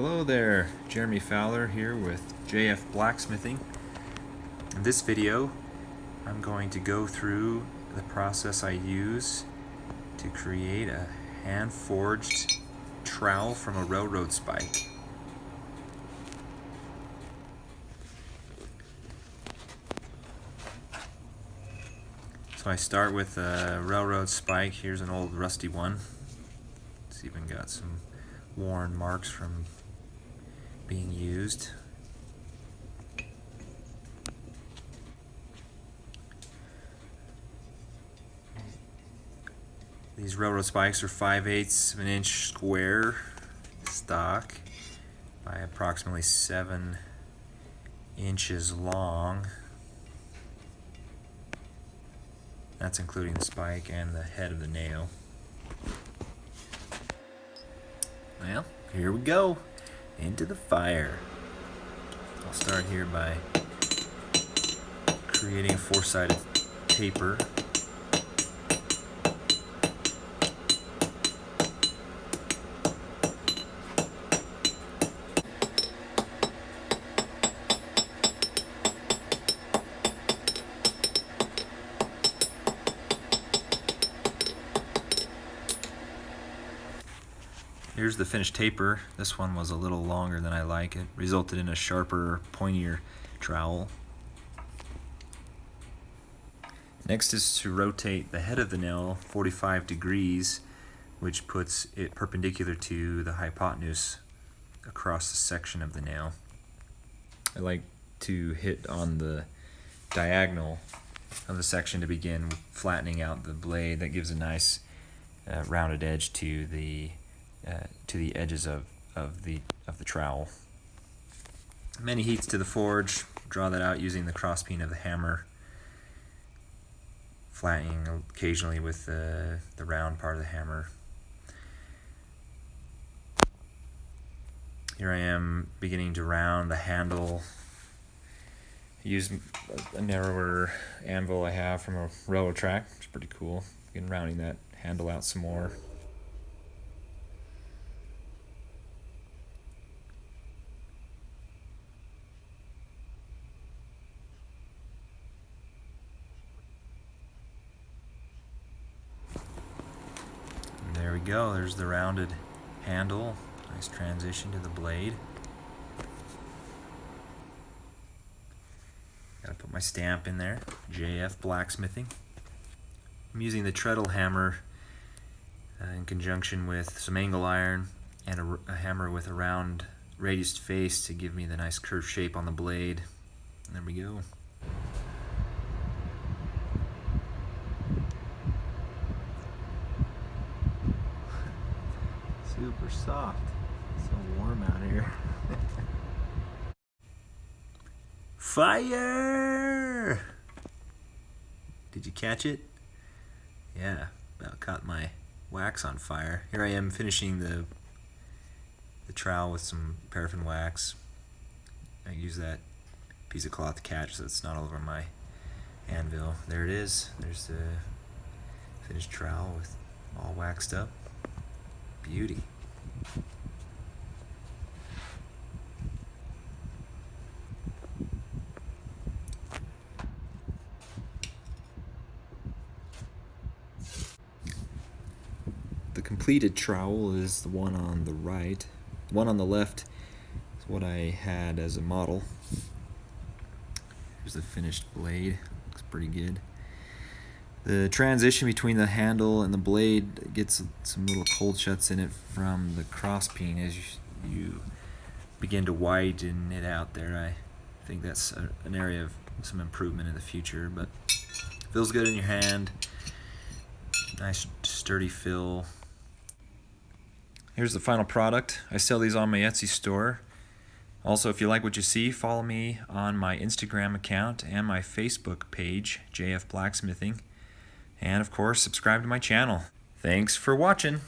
Hello there, Jeremy Fowler here with JF Blacksmithing. In this video, I'm going to go through the process I use to create a hand-forged trowel from a railroad spike. So I start with a railroad spike. Here's an old rusty one. It's even got some worn marks from being used. These railroad spikes are 5/8 of an inch square stock by approximately 7 inches long. That's including the spike and the head of the nail. Well, here we go, into the fire. I'll start here by creating a 4-sided taper. Here's the finished taper. This one was a little longer than I like. It resulted in a sharper, pointier trowel. Next is to rotate the head of the nail 45 degrees, which puts it perpendicular to the hypotenuse across the section of the nail. I like to hit on the diagonal of the section to begin flattening out the blade. That gives a nice rounded edge to the edges of the trowel. Many heats to the forge. Draw that out using the crosspeen of the hammer, flattening occasionally with the round part of the hammer. Here I am beginning to round the handle. I use a narrower anvil I have from a railroad track, which is pretty cool. Begin rounding that handle out some more. There we go, there's the rounded handle. Nice transition to the blade. Gotta put my stamp in there, JF Blacksmithing. I'm using the treadle hammer in conjunction with some angle iron and a hammer with a round radiused face to give me the nice curved shape on the blade. And there we go. Super soft. So warm out here. Fire! Did you catch it? Yeah, about caught my wax on fire. Here I am finishing the trowel with some paraffin wax. I use that piece of cloth to catch so it's not all over my anvil. There it is. There's the finished trowel with all waxed up. Beauty. The completed trowel is the one on the right. The one on the left is what I had as a model. Here's the finished blade. Looks pretty good. The transition between the handle and the blade gets some little cold shuts in it from the crosspeen as you begin to widen it out there. I think that's an area of some improvement in the future, but feels good in your hand. Nice sturdy fill. Here's the final product. I sell these on my Etsy store. Also, if you like what you see, follow me on my Instagram account and my Facebook page, JF Blacksmithing. And of course, subscribe to my channel. Thanks for watching.